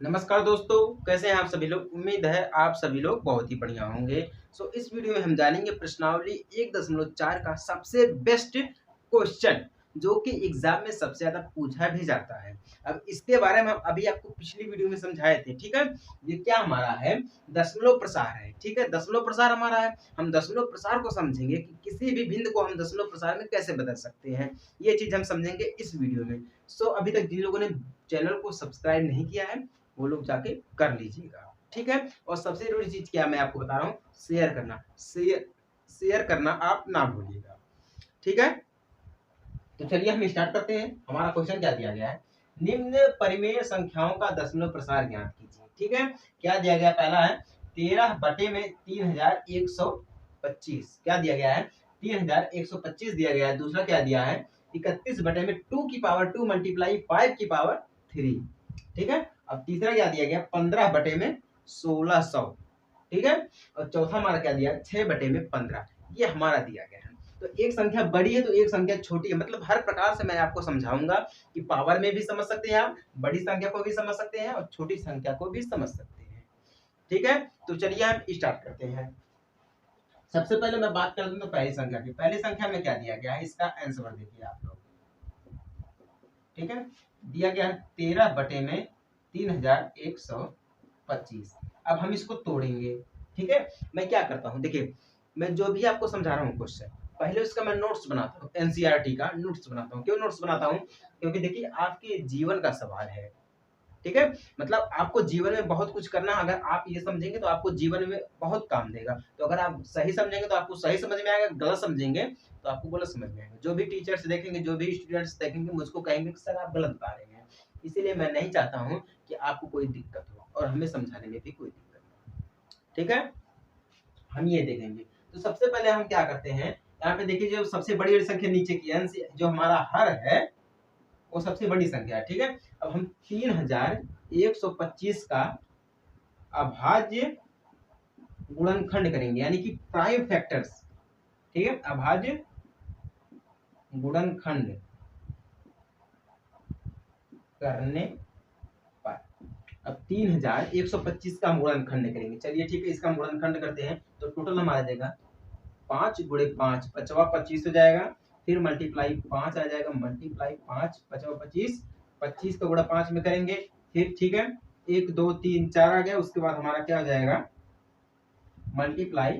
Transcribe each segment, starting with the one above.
नमस्कार दोस्तों, कैसे हैं आप सभी लोग। उम्मीद है आप सभी लोग बहुत ही बढ़िया होंगे। इस वीडियो में हम जानेंगे प्रश्नावली 1.4 का सबसे बेस्ट क्वेश्चन जो कि एग्जाम में सबसे ज्यादा पूछा भी जाता है। अब इसके बारे में हम अभी आपको पिछली वीडियो में समझाए थे, ठीक है। ये क्या हमारा है, दशमलव प्रसार है, ठीक है। दशमलव प्रसार हमारा है। हम दशमलव प्रसार को समझेंगे कि किसी भी बिंदु को हम दशमलव प्रसार में कैसे बदल सकते हैं। ये चीज हम समझेंगे इस वीडियो में। अभी तक जिन लोगों ने चैनल को सब्सक्राइब नहीं किया है वो लोग जाके कर लीजिएगा, ठीक है। और सबसे जरूरी चीज क्या मैं आपको बता रहा हूँ, शेयर करना। शेयर करना आप ना भूलिएगा, ठीक है। तो चलिए हम स्टार्ट करते हैं। हमारा क्वेश्चन क्या दिया गया है, निम्न परिमेय संख्याओं का दशमलव प्रसार ज्ञात कीजिए, ठीक है। क्या दिया गया, पहला है 13 बटे में 3125, क्या दिया गया है 3125 दिया गया है। दूसरा क्या दिया है 31 बटे में 2 की पावर 2 मल्टीप्लाई 5 की पावर 3, ठीक है। अब तीसरा क्या दिया गया 15 बटे में 1600, ठीक है। और चौथा हमारा क्या दिया 6 बटे में 15, ये हमारा दिया गया है। तो एक संख्या बड़ी है तो एक संख्या छोटी है, मतलब हर प्रकार से मैं आपको समझाऊंगा कि पावर में भी समझ सकते हैं आप, बड़ी संख्या को भी समझ सकते हैं और छोटी संख्या को भी समझ सकते हैं, ठीक है। तो चलिए हम स्टार्ट करते हैं। सबसे पहले मैं बात कर दूं तो पहली संख्या की। पहली संख्या में क्या दिया गया है, इसका आंसर देखिए आप लोग, ठीक है। दिया गया है 13 बटे में 3125। अब हम इसको तोड़ेंगे, ठीक है। मैं क्या करता हूँ, देखिए मैं जो भी आपको समझा रहा हूँ क्वेश्चन, पहले उसका मैं नोट्स बनाता हूँ, एनसीईआरटी का नोट्स बनाता हूँ। क्यों नोट्स बनाता हूँ, क्योंकि देखिए आपके जीवन का सवाल है, ठीक है। मतलब आपको जीवन में बहुत कुछ करना, अगर आप ये समझेंगे तो आपको जीवन में बहुत काम देगा। तो अगर आप सही समझेंगे तो आपको सही समझ में आएगा, गलत समझेंगे तो आपको गलत समझ में आएगा। जो भी टीचर्स देखेंगे, जो भी स्टूडेंट्स देखेंगे, मुझको कहेंगे कि सर आप गलत बता रहे हैं। इसीलिए मैं नहीं चाहता हूँ कि आपको कोई दिक्कत हो और हमें समझाने में भी कोई दिक्कत हो, ठीक है। हम ये देखेंगे। तो सबसे पहले हम क्या करते हैं, यहाँ पे देखिए जो सबसे बड़ी संख्या नीचे की अंश जो हमारा हर है वो सबसे बड़ी संख्या है, ठीक है। अब हम 3125 का अभाज्य गुणनखंड करेंगे, यानी कि प्राइम फैक्टर्स, ठीक है। अभाज्य गुणनखंड करने पर अब 3125 का हम गुणनखंड करेंगे। चलिए ठीक है, इसका हम गुणनखंड करते हैं तो टोटल हमारा जाएगा 5 गुणे 5 पचवा 25 हो जाएगा, फिर मल्टीप्लाई 5 आ जाएगा, मल्टीप्लाई 5 पचवा 25, 25 का गुणा 5 में करेंगे, फिर ठीक है 1 2 3 4 आ गया। उसके बाद हमारा क्या हो जाएगा मल्टीप्लाई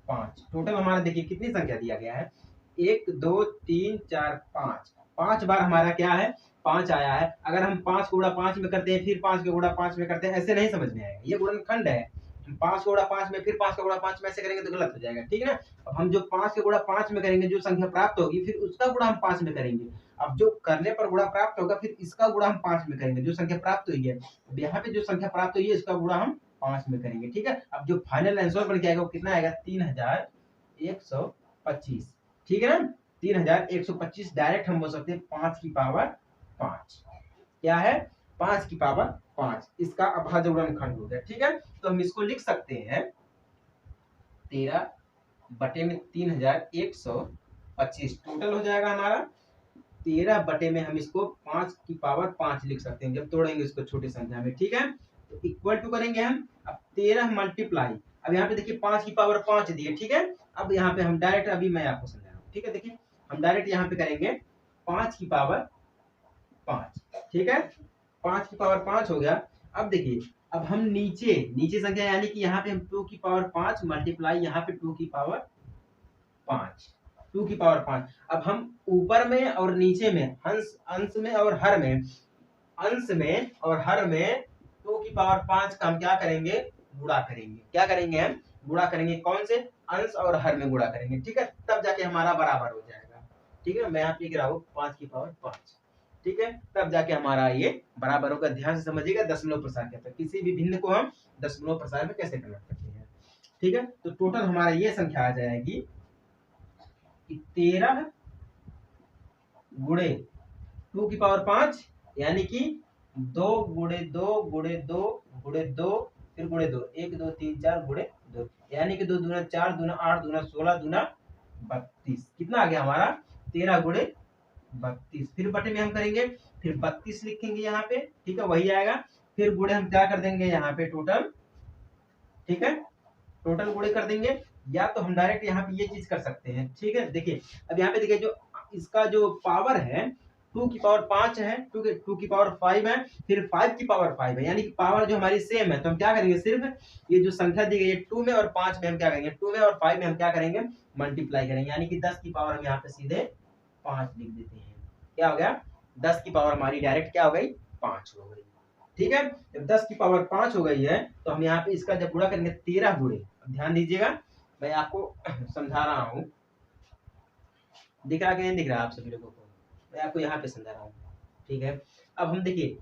5। टोटल हमारा देखिए कितनी संख्या दिया गया है 1 2 3 4 5, 5 बार हमारा क्या है 5 आया है। अगर हम 5 को गुणा 5 में करते हैं फिर 5 के गुणा 5 में करते हैं, ऐसे नहीं समझ में आएगा, ये गुणनखंड है। 5 को गुणा 5 में फिर 5 का गुणा 5 में ऐसे करेंगे तो गलत हो जाएगा, ठीक है ना। अब हम जो 5 के गुणा 5 में करेंगे जो संख्या प्राप्त होगी फिर उसका गुणा हम 5 में करेंगे। अब जो करने पर गुणा प्राप्त होगा फिर इसका गुणा हम 5 में करेंगे, जो संख्या प्राप्त हुई है। अब यहाँ पे जो संख्या प्राप्त हुई है इसका गुणा हम 5 में करेंगे, ठीक है। अब जो फाइनल आंसर बन के आएगा वो कितना आएगा 3125, ठीक है ना। 3125 डायरेक्ट हम बोल सकते हैं 5 की पावर 5, क्या है 5 की पावर 5, इसका अभाज्य गुणनखंड हो गया, ठीक है। तो हम इसको लिख सकते हैं 13 बटे में 3125 टोटल हो जाएगा हमारा 13 बटे में हम इसको 5 की पावर 5 लिख सकते हैं जब तोड़ेंगे इसको छोटी संख्या में, ठीक है। तो इक्वल टू करेंगे हम, अब 13 मल्टीप्लाई, अब यहाँ पे देखिए 5 की पावर 5 दिए, ठीक है। अब यहाँ पे हम डायरेक्ट, अभी मैं आपको समझा रहा हूँ, ठीक है। देखिए हम डायरेक्ट यहाँ पे करेंगे 5 की पावर 5, ठीक है। 5 की पावर 5 हो गया। अब देखिए अब हम नीचे नीचे संख्या, यानी कि यहाँ पे हम 2 की पावर 5 मल्टीप्लाई यहाँ पे 2 की पावर 5, 2 की पावर 5। अब हम ऊपर में और नीचे में अंश में और हर में, अंश में और हर में 2 की पावर 5 का हम क्या करेंगे गुणा करेंगे। क्या करेंगे हम गुणा करेंगे, कौन से अंश और हर में गुणा करेंगे, ठीक है। तब जाके हमारा बराबर हो जाएगा, ठीक है। मैं यहाँ पे लिख रहा हूँ 5 की पावर 5, ठीक है। तब जाके हमारा ये बराबर होगा। ध्यान से समझिएगा दशमलव प्रसार कहते हैं, किसी भी भिन्न को हम दशमलव प्रसार में कैसे कन्वर्ट करते हैं, ठीक है। तो टोटल हमारा ये संख्या आ जाएगी 13 गुणे 2 की पावर 5, यानी कि 2 गुणे 2 गुणे 2 गुणे 2 फिर गुणे 2, 1 2 3 4 गुणे 2, यानी कि 2 दूना 4 दूना 8 दूना 16 दूना 32, कितना आ गया हमारा 13 गुणे 32। फिर बटे में हम करेंगे, फिर 32 लिखेंगे यहाँ पे, ठीक है, वही आएगा फिर गुणे हम क्या कर देंगे यहाँ पे टोटल, ठीक है, टोटल गुणे कर देंगे, या तो हम डायरेक्ट यहाँ पे ये चीज कर सकते हैं, ठीक है। देखिए अब यहाँ पे देखिए जो इसका जो पावर है 2 की पावर 5 है, 2 की पावर 5 है, फिर 5 की पावर 5 है, यानी कि पावर जो हमारी सेम है। तो हम क्या करेंगे, सिर्फ ये जो संख्या दी गई है 2 में और 5 में हम क्या करेंगे, 2 में और 5 में हम क्या करेंगे, मल्टीप्लाई करेंगे, यानी कि 10 की पावर हम यहाँ पे सीधे 5 लिख देते हैं। क्या हो गया, 10 की पावर हमारी डायरेक्ट क्या हो गई, 5 हो गई, ठीक है। जब 10 की पावर 5 हो गई है तो हम यहाँ पे इसका जब गुणा करेंगे 13 गुणे, ध्यान दीजिएगा मैं आपको समझा रहा हूँ, दिख रहा कि नहीं दिख रहा आप सभी लोगों को, मैं आपको यहाँ पे समझा रहा हूँ, ठीक है। अब हम देखिए,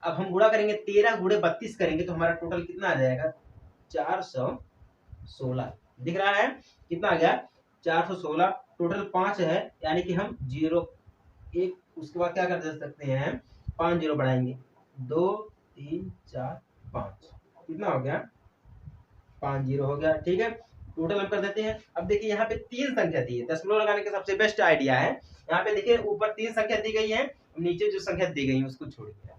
अब हम गुणा करेंगे 13 गुणे 32 करेंगे तो हमारा टोटल कितना आ जाएगा, 416, दिख रहा है कितना आ गया, 416, टोटल 5 है, यानी कि हम 0 1 उसके बाद क्या कर सकते हैं, 5 0 बढ़ाएंगे, 2 3 4 5, कितना हो गया, 5 0 हो गया, ठीक है। टोटल हम कर देते हैं। अब देखिए यहाँ पे 3 संख्या दी है, दशमलव लगाने का सबसे बेस्ट आइडिया है, यहाँ पे देखिए ऊपर 3 संख्या दी गई है, नीचे जो संख्या दी गई है उसको छोड़ दिया,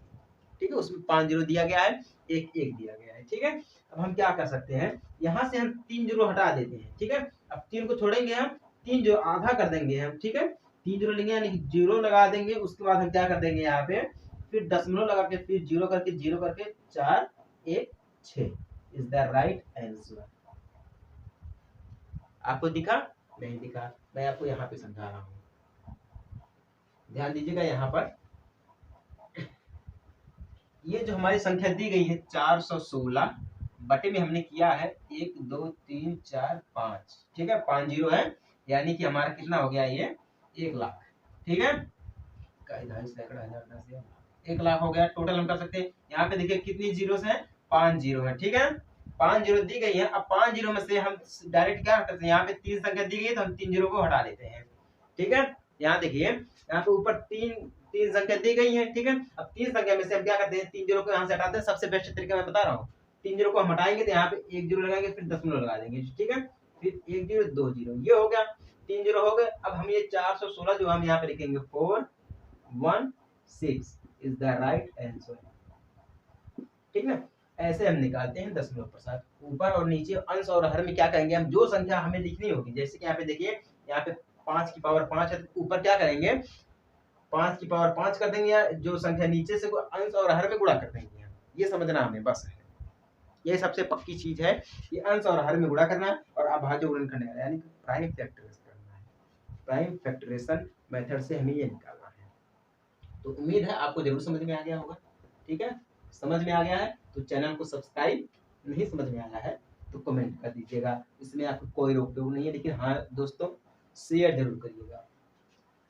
ठीक है, उसमें 5 0 दिया गया है, 1 1 दिया गया है, ठीक है। अब हम क्या कर सकते हैं, यहाँ से हम 3 0 हटा देते हैं, ठीक है। अब 3 को छोड़ेंगे हम, 3 जो आधा कर देंगे हम, ठीक है, 3 0 लेंगे यानी कि 0 लगा देंगे, उसके बाद हम क्या कर देंगे यहाँ पे, फिर दशमलव लगा के फिर 0 करके 4 1 6 इज द राइट आंसर। आपको दिखा, नहीं दिखा, मैं आपको यहाँ पे समझा रहा हूँ, ध्यान दीजिएगा। यहाँ पर ये जो हमारी संख्या दी गई है 416 बटे में हमने किया है 1 2 3 4 5, ठीक है, 5 0 है, यानी कि हमारा कितना हो गया ये 1 लाख, ठीक है, 1 लाख हो गया। टोटल हम कर सकते हैं, यहाँ पे देखिए कितनी जीरो है, 5 0 है, ठीक है, 5 0 दी गई है। अब 5 0 में से हम डायरेक्ट क्या करते हैं, यहाँ पे 3 संख्या दी गई है तो हम 3 0 को हटा देते हैं, ठीक है। यहाँ देखिए यहाँ पे ऊपर 3 संख्या दी गई है, ठीक है। अब 3 संख्या में से हम क्या करते हैं, 3 0 को यहाँ से हटाते हैं, सबसे बेस्ट तरीका मैं बता रहा हूँ, 3 0 को हम हटाएंगे तो यहाँ पे 1 0 लगाएंगे, फिर दशमलव लगा देंगे, ठीक है, फिर 1 0 2 0, ये हो गया, 3 0 हो गए। अब हम ये 416 जो हम यहाँ पे लिखेंगे 416 इज द राइट आंसर, ठीक है। ऐसे हम निकालते हैं दशमलव प्रसाद। ऊपर और नीचे अंश और हर में क्या करेंगे, हम जो संख्या हमें लिखनी होगी, जैसे कि यहाँ पे देखिए यहाँ पे 5 की पावर 5 है, तो ऊपर क्या करेंगे 5 की पावर 5 कर देंगे, या जो संख्या नीचे से अंश और हर में गुणा कर देंगे, ये समझना हमें बस है, ये सबसे पक्की चीज है, ये अंश और हर में गुणा करना है और अभाज्य गुणन करना है, यानी प्राइम फैक्टराइजेशन करना है, प्राइम फैक्टराइजेशन मेथड से हमें ये निकालना है। तो उम्मीद है आपको जरूर समझ में आ गया होगा, ठीक है। समझ में आ गया है तो चैनल को सब्सक्राइब, नहीं समझ में आया है तो कमेंट कर दीजिएगा, इसमें आपको कोई रोक टोक नहीं है, लेकिन हाँ दोस्तों शेयर जरूर करिएगा,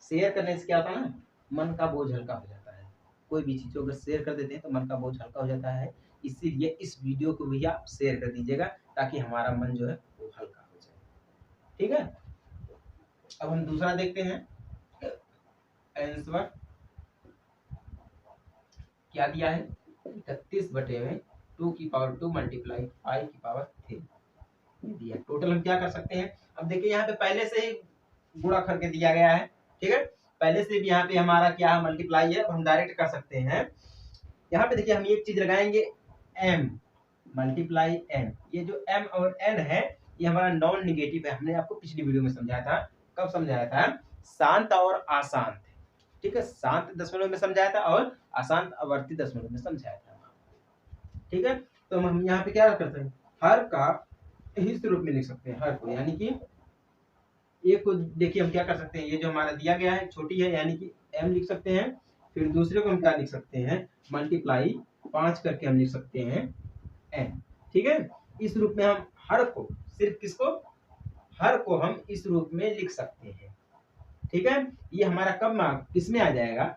शेयर करने से क्या होता है ना, मन का बोझ हल्का हो जाता है, कोई भी चीज़ को अगर शेयर कर देते हैं तो मन का बोझ हल्का हो जाता है, इसीलिए इस वीडियो को भी आप शेयर कर दीजिएगा ताकि हमारा मन जो है वो हल्का हो जाए, ठीक है। अब हम दूसरा देखते हैं, आंसर क्या दिया है, 31 बटे में 2 की पावर 2 मल्टीप्लाई 5 की पावर 3 दिया। टोटल हम क्या कर सकते हैं, अब देखिए यहाँ पे पहले से ही गुणा करके दिया गया है, ठीक है, पहले से भी यहाँ पे हमारा क्या है मल्टीप्लाई है, हम डायरेक्ट कर सकते हैं। यहाँ पे देखिए हम एक चीज लगाएंगे m मल्टीप्लाई n, ये जो m और n है ये हमारा नॉन निगेटिव है, हमने आपको पिछली वीडियो में समझाया था, कब समझाया था, शांत और अशांत, ठीक है, शांत दशमलव में समझाया था और अशांत आवर्ती दशमलव में समझाया था, ठीक है। तो हम यहाँ पे क्या करते हैं, हर का इस रूप में लिख सकते हैं, हर को, यानी कि एक को देखिए हम क्या कर सकते हैं, ये जो हमारा दिया गया है छोटी है यानी कि m लिख सकते हैं, फिर दूसरे को हम क्या लिख सकते हैं, मल्टीप्लाई 5 करके हम लिख सकते हैं n, ठीक है। इस रूप में हम हर को, सिर्फ किसको, हर को हम इस रूप में लिख सकते हैं, ठीक है। ये हमारा कब किसमें आ जाएगा,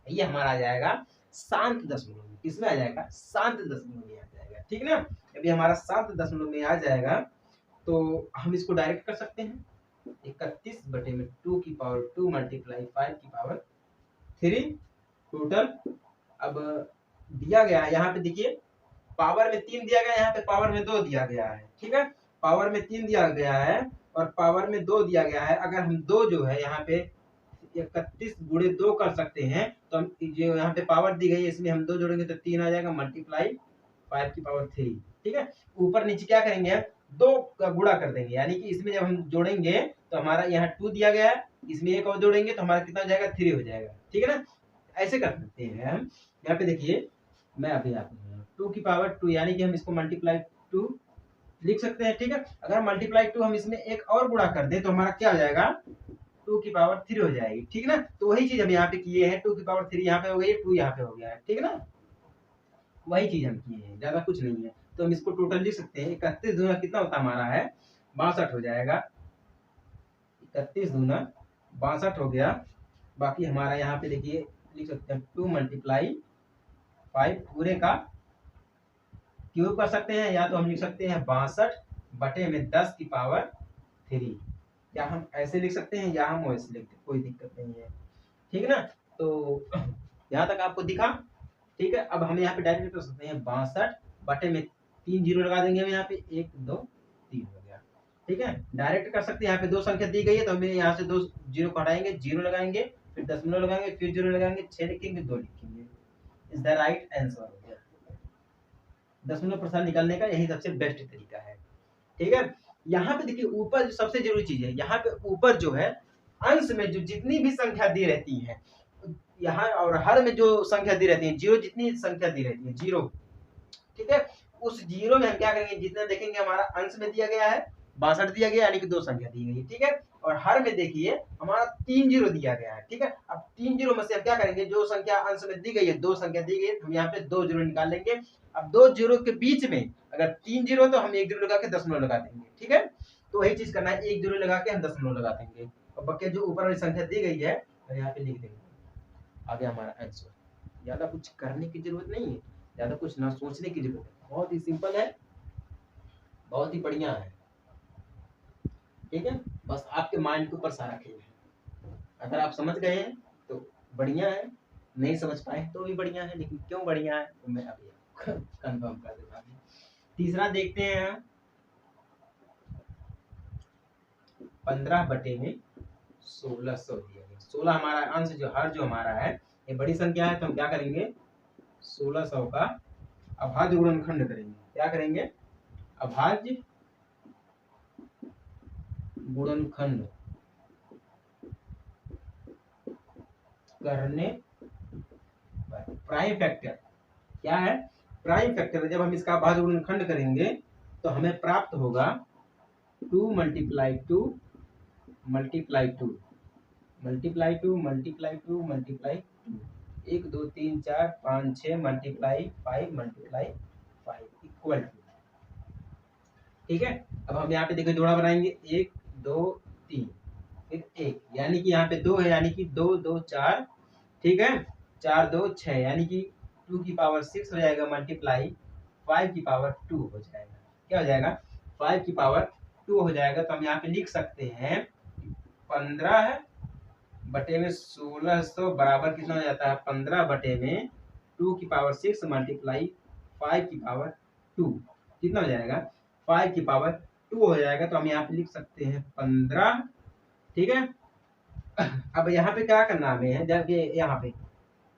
ये हमारा आ जाएगा शांत दशमलव में, किसमें आ जाएगा, शांत दशमलव में आ जाएगा, ठीक ना। यदि हमारा शांत दशमलव में आ जाएगा तो हम इसको डायरेक्ट कर सकते हैं, 31 बटे में 2 की पावर 2 मल्टीप्लाई 5 की पावर 3 टोटल। अब दिया गया है यहाँ पे देखिए पावर में 3 दिया गया है, यहाँ पे पावर में 2 दिया गया है, ठीक है, पावर में 3 दिया गया है और पावर में 2 दिया गया है। अगर हम 2 जो है यहाँ पे 31 गुणे 2 कर सकते हैं, तो हम जो यहाँ पे पावर दी गई है इसमें हम 2 जोड़ेंगे तो 3 आ जाएगा, मल्टीप्लाई 5 की पावर 3। ठीक है, ऊपर नीचे क्या करेंगे हम 2 का गुणा कर देंगे, यानी कि इसमें जब हम जोड़ेंगे तो हमारा यहाँ 2 दिया गया है, इसमें एक और जोड़ेंगे तो हमारा कितना हो जाएगा 3 हो जाएगा। ठीक है ना, ऐसे कर सकते हैं हम। यहाँ पे देखिए मैं अभी आपको 2 की पावर 2 यानी कि हम इसको मल्टीप्लाई 2 लिख सकते हैं। ठीक है, अगर मल्टीप्लाई 2 हम इसमें एक और गुणा कर दें तो हमारा क्या हो जाएगा 2 की पावर 3 हो जाएगी। ठीक है ना, तो वही चीज हम यहाँ पे किए हैं, 2 की पावर 3 यहाँ पे हो गई, 2 यहाँ पे हो गया है। ठीक है ना, वही चीज हम किए हैं, ज्यादा कुछ नहीं है। तो हम इसको टोटल लिख सकते हैं, 31 दूना कितना होता हमारा है 62 हो जाएगा, 31 दूना 62 हो गया। बाकी हमारा यहाँ पे देखिए लिख सकते हैं 2 मल्टीप्लाई 5 पूरे का क्यूब कर सकते हैं, या तो हम लिख सकते हैं 62 बटे में 10 की पावर 3, या हम ऐसे लिख सकते हैं या हम वैसे लिखते हैं, कोई दिक्कत नहीं है। ठीक है ना, तो यहाँ तक आपको दिखा। ठीक है, अब हम यहाँ पे डायरेक्ट कर सकते हैं 62 बटे में 3 जीरो लगा देंगे हम यहाँ पे, 1 2 3 हो गया। ठीक है, डायरेक्ट कर सकते हैं, यहाँ पे 2 संख्या दी गई है तो हमें यहाँ से 2 जीरो को हटाएंगे, जीरो लगाएंगे, फिर दशमलव लगाएंगे, फिर जीरो लगाएंगे, 6 लिखेंगे, 2 लिखेंगे। इज द राइट आंसर हो गया। दशमलव प्रसार निकालने का यही सबसे बेस्ट तरीका है। ठीक है, यहाँ पे देखिए ऊपर जो सबसे जरूरी चीज है, यहाँ पे ऊपर जो है अंश में जो जितनी भी संख्या दी रहती है यहाँ, और हर में जो संख्या दी रहती है, जीरो जितनी संख्या दी रहती है जीरो, ठीक है, उस जीरो में हम क्या करेंगे, जितना देखेंगे हमारा अंश में दिया गया है 62 दिया गया, यानी कि 2 संख्या दी गई है। ठीक है, और हर में देखिए हमारा 3 जीरो दिया गया है। ठीक है, अब 3 जीरो में से हम क्या करेंगे, जो संख्या अंश में दी गई है 2 संख्या दी गई है, हम यहाँ पे 2 जीरो निकाल लेंगे। अब 2 जीरो के बीच में अगर 3 जीरो तो हम 1 जीरो लगा के दशमलव लगा देंगे। ठीक है, तो वही चीज करना है, 1 जीरो लगा के हम दशमलव लगा देंगे, और बाकी जो ऊपर वाली संख्या दी गई है यहाँ पे लिख देंगे, आ गया हमारा आंसर। ज्यादा कुछ करने की जरूरत नहीं है, ज्यादा कुछ ना सोचने की जरूरत है, बहुत ही सिंपल है, बहुत ही बढ़िया है। ठीक है, बस आपके माइंड के ऊपर सारा खेल है। अगर आप समझ गए हैं तो बढ़िया है, नहीं समझ पाए तो भी बढ़िया है, लेकिन क्यों बढ़िया है तो मैं अभी कंफर्म कर देता हूँ। तीसरा देखते हैं, 15 बटे में 1600 दिया गया। 16 हमारा अंश जो हर जो हमारा है ये बड़ी संख्या है, तो हम क्या करेंगे 1600 का अभाज्य गुणनखंड करेंगे। क्या करेंगे, अभाज्य गुणनखंड करने प्राइम फैक्टर, क्या है प्राइम फैक्टर, जब हम इसका अभाज्य गुणनखंड करेंगे तो हमें प्राप्त होगा 2 multiply 2 multiply 2 multiply 2 multiply 2 multiply 2, 1 2 3 4 5 6 multiply 5 multiply 5 equal to. ठीक है, अब हम यहाँ पे देखो जोड़ा बनाएंगे, 1 2 3 फिर 1, यानी कि यहाँ पे 2 है, यानी कि 2 2 4, ठीक है, 4 2 6, यानी कि 2 की पावर 6 हो जाएगा, मल्टीप्लाई 5 की पावर 2 हो जाएगा। क्या हो जाएगा 5 की पावर 2 हो जाएगा। तो हम यहाँ पे लिख सकते हैं 15 बटे में 1600 बराबर कितना हो जाता है 15 बटे में 2 की पावर 6 मल्टीप्लाई 5 की पावर 2, कितना हो जाएगा 5 की पावर 2 हो जाएगा। तो हम यहाँ पे लिख सकते हैं 15। ठीक है, अब यहाँ पे क्या करना हमें है, जब यहाँ पे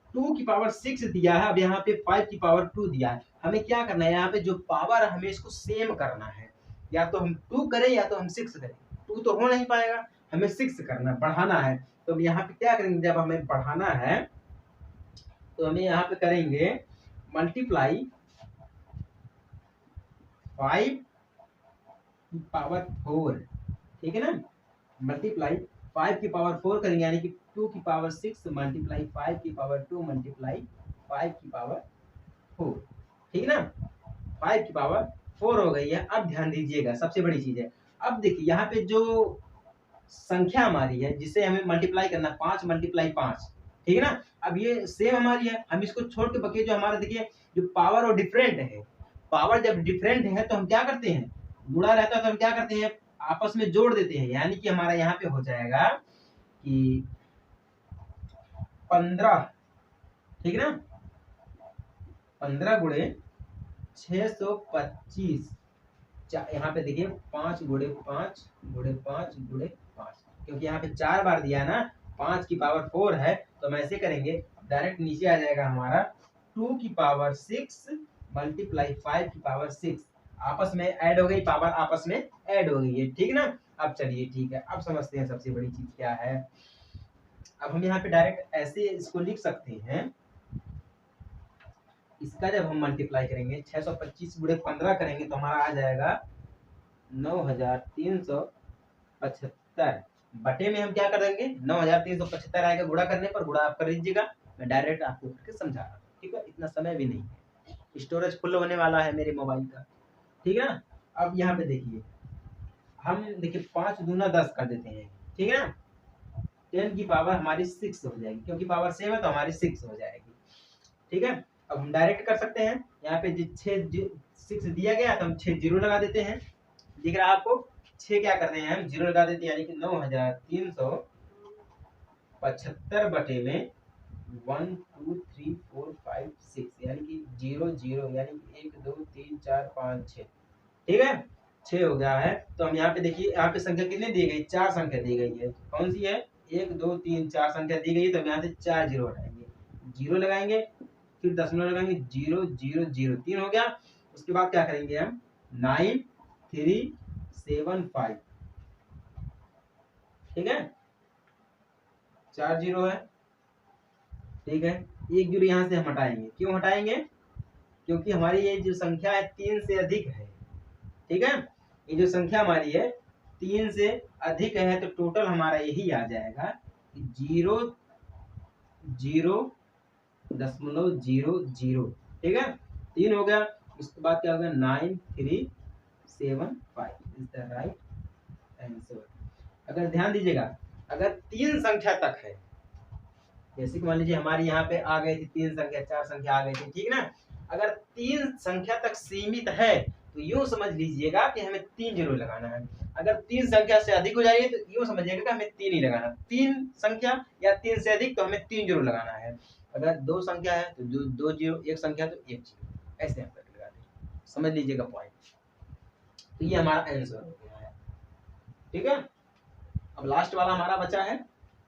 2 की पावर 6 दिया है, अब यहाँ पे 5 की पावर 2 दिया है, हमें क्या करना है, यहाँ पे जो पावर है हमें इसको सेम करना है, या तो हम 2 करें या तो हम 6 करें। 2 तो हो नहीं पाएगा, हमें 6 करना बढ़ाना है। तो अब यहाँ पे क्या करेंगे, जब हमें बढ़ाना है तो हमें यहाँ पे करेंगे मल्टीप्लाई 5 की पावर 4, ठीक है ना, मल्टीप्लाई 5 की पावर 4 करेंगे, यानी कि 2 की पावर 6 मल्टीप्लाई 5 की पावर 2 मल्टीप्लाई 5 की पावर 4, ठीक है ना, 5 की पावर 4 हो गई है। अब ध्यान दीजिएगा, सबसे बड़ी चीज है, अब देखिए यहाँ पे जो संख्या हमारी है जिसे हमें मल्टीप्लाई करना 5 मल्टीप्लाई 5, ठीक है ना, अब ये सेम हमारी है, हम इसको छोड़ के बकिए जो हमारा देखिए जो पावर और डिफरेंट है, पावर जब डिफरेंट है तो हम क्या करते हैं, गुणा रहता है तो हम क्या करते हैं आपस में जोड़ देते हैं, यानी कि हमारा यहाँ पे हो जाएगा कि 15, ठीक है ना, 15 गुणे 625, यहाँ पे देखिए 5 गुणे 5 गुणे 5 गुणे 5, क्योंकि यहाँ पे 4 बार दिया है ना, 5 की पावर 4 है, तो हम ऐसे करेंगे, डायरेक्ट नीचे आ जाएगा हमारा 2 की पावर 6 मल्टीप्लाई 5 की पावर 6, आपस में ऐड हो गई, पावर आपस में ऐड हो गई है, ठीक ना। अब चलिए ठीक है, अब समझते हैं सबसे बड़ी चीज क्या है। अब हम यहाँ पे डायरेक्ट ऐसे इसको लिख सकते हैं, इसका जब हम मल्टीप्लाई करेंगे 625 गुणे 15 करेंगे तो हमारा आ जाएगा 9375, बटे में हम क्या कर देंगे 9375 आएगा, गुणा करने पर, गुणा आप कर लीजिएगा, मैं डायरेक्ट आपको करके समझा रहा हूँ, ठीक है, इतना समय भी नहीं है, स्टोरेज फुल होने वाला है मेरे मोबाइल का, ठीक है ना। अब यहाँ पे देखिए, हम देखिए 5 दूना 10 कर देते हैं, ठीक है ना, 10 की पावर हमारी 6 हो जाएगी, क्योंकि पावर सेम है तो हमारी 6 हो जाएगी, ठीक है। अब हम डायरेक्ट कर सकते हैं, यहाँ पे 6 दिया गया तो हम 6 जीरो लगा देते हैं, दिख रहा है आपको, 6 क्या करते हैं हम जीरो लगा देते हैं, यानी कि 9375 बटे में 1 2 3 4 5 6, यानी कि 0 0, यानी कि 1 2 3 4 5 6, ठीक है, 6 हो गया है। तो हम यहाँ पे देखिए, यहाँ पे संख्या कितनी दी गई, 4 संख्या दी गई है, कौन सी है, 1 2 3 4 संख्या दी गई है, तो हम यहाँ से 4 जीरो हटाएंगे, जीरो लगाएंगे, फिर दशमलव लगाएंगे, 0 0 0, 3 हो गया। उसके बाद क्या करेंगे हम 9375, ठीक है, 4 जीरो है, ठीक है, एक जीरो यहाँ से हम हटाएंगे, क्यों हटाएंगे, क्योंकि हमारी ये जो संख्या है 3 से अधिक है, ठीक है, ये जो संख्या हमारी है 3 से अधिक है, तो टोटल हमारा यही आ जाएगा 0 0 दशमलव 0 0, ठीक है, 3 हो गया। उसके बाद क्या होगा 9375 इज द राइट आंसर। अगर ध्यान दीजिएगा, अगर 3 संख्या तक है, जैसे कि मान लीजिए हमारी यहाँ पे आ गई थी 3 संख्या, 4 संख्या आ गई थी, ठीक ना, अगर 3 संख्या तक सीमित है तो यूं समझ लीजिएगा कि हमें 3 जीरो लगाना है, अगर 3 संख्या से अधिक हो जाएगी तो यूं समझिएगा कि हमें 3 ही लगाना, 3 संख्या या 3 से अधिक तो हमें 3 जीरो लगाना है, अगर 2 संख्या है तो 2 जीरो, 1 संख्या तो 1 जीरो, ऐसे हम करके लगा दें, समझ लीजिएगा पॉइंट। तो ये हमारा आंसर हो गया है, ठीक है। अब लास्ट वाला हमारा बचा है,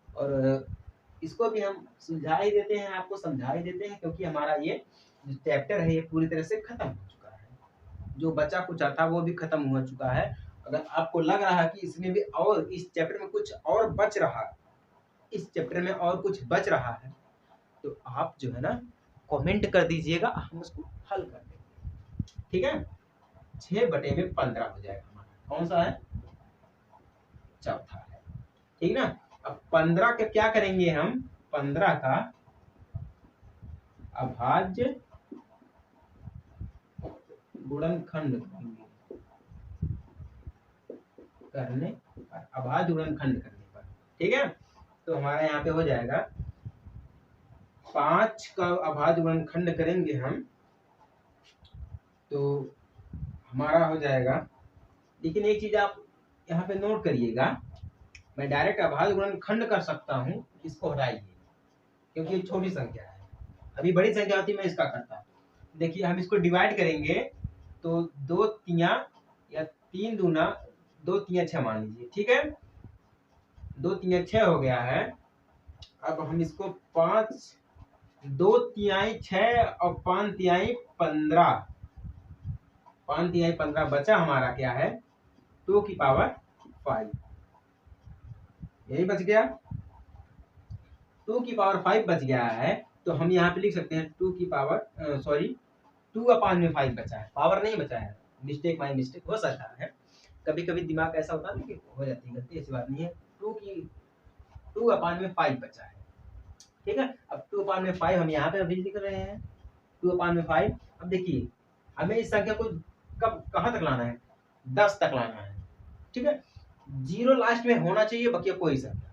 और इसको भी हम सुलझा ही देते हैं, आपको समझा ही देते हैं, क्योंकि हमारा ये जो चैप्टर है ये पूरी तरह से खत्म हो चुका है, जो बचा कुचा था वो भी खत्म हो चुका है। अगर आपको लग रहा है कि इसमें भी और इस चैप्टर में कुछ और बच रहा, इस चैप्टर में और कुछ बच रहा है, तो आप जो है ना कमेंट कर दीजिएगा, हम उसको हल कर देंगे, ठीक है। 6 बटे में 15 हो जाएगा हमारा, कौन सा है, चौथा है, ठीक ना। अब 15 का क्या करेंगे हम, 15 का अभाज्य गुणनखंड करने पर, अभाज्य गुणनखंड करने पर, ठीक है। तो हमारा यहाँ पे हो जाएगा 5 का अभाज्य गुणनखंड करेंगे हम, तो हमारा हो जाएगा, लेकिन एक चीज आप यहाँ पे नोट करिएगा, मैं डायरेक्ट अभाज्य गुणनखंड कर सकता हूँ, इसको हटाइए क्योंकि ये छोटी संख्या है, अभी बड़ी संख्या होती मैं इसका करता। देखिए हम इसको डिवाइड करेंगे तो 2 तिया या 3 दूना 2 तिया 6 मान लीजिए, ठीक है, 2 तिया 6 हो गया है। अब हम इसको 5 2 तिहाई 6 और 5 तिहाई 15, 5 तिहाई 15 बचा हमारा क्या है 2 की पावर 5, यही बच गया, 2 की पावर 5 बच गया है, तो हम यहाँ पे लिख सकते हैं 2 की पावर सॉरी 2 अपान में 5 बचा है, पावर नहीं बचा है, मिस्टेक माई मिस्टेक हो सकता है, कभी कभी दिमाग ऐसा होता है ना कि हो जाती है गलती, ऐसी बात नहीं है। 2 अपान में 5 बचा है, ठीक है। अब 2 अपान में 5 हम यहाँ पे अभी लिख रहे हैं, 2 अपान में 5। अब देखिए हमें इस संख्या को कब कहाँ तक लाना है, 10 तक लाना है, ठीक है, 0 लास्ट में होना चाहिए, बाकी कोई संख्या,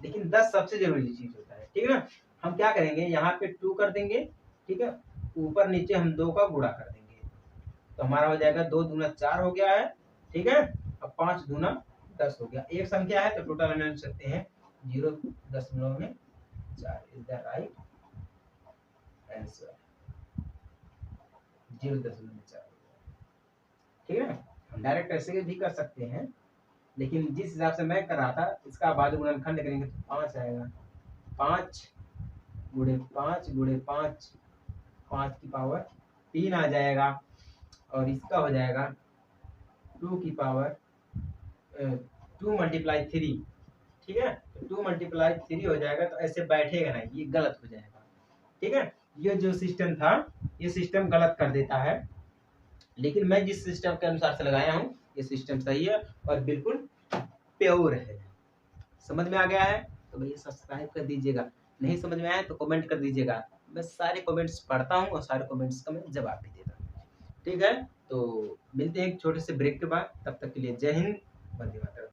लेकिन 10 सबसे जरूरी चीज होता है, ठीक है ना। हम क्या करेंगे यहाँ पे 2 कर देंगे, ठीक है, ऊपर नीचे हम 2 का गुणा कर देंगे, तो हमारा हो जाएगा 2 दूना 4 हो गया है, ठीक है। अब 5 दूना 10 हो गया, एक संख्या है तो टोटल हम लिख सकते हैं 0.4 इज द राइट आंसर, 0.4, ठीक है। हम डायरेक्ट ऐसे भी कर सकते हैं, लेकिन जिस हिसाब से मैं कर रहा था, इसका अभाज्य गुणनखंड करेंगे तो 5 आएगा, 5 गुणे 5 गुणे 5, 5 की पावर 3 आ जाएगा, और इसका हो जाएगा 2 की पावर 2 मल्टीप्लाई 3। ठीक है, तो 2 मल्टीप्लाई 3 हो जाएगा, तो ऐसे बैठेगा नहीं, ये गलत हो जाएगा। ठीक है, ये जो सिस्टम था ये सिस्टम गलत कर देता है, लेकिन मैं जिस सिस्टम के अनुसार से लगाया हूँ ये सिस्टम सही है और बिल्कुल प्योर है। समझ में आ गया है तो भैया सब्सक्राइब कर दीजिएगा, नहीं समझ में आया तो कमेंट कर दीजिएगा, मैं सारे कमेंट्स पढ़ता हूँ और सारे कमेंट्स का मैं जवाब भी देता हूँ। ठीक है, तो मिलते हैं एक छोटे से ब्रेक के बाद, तब तक के लिए जय हिंद, वंदे मातरम।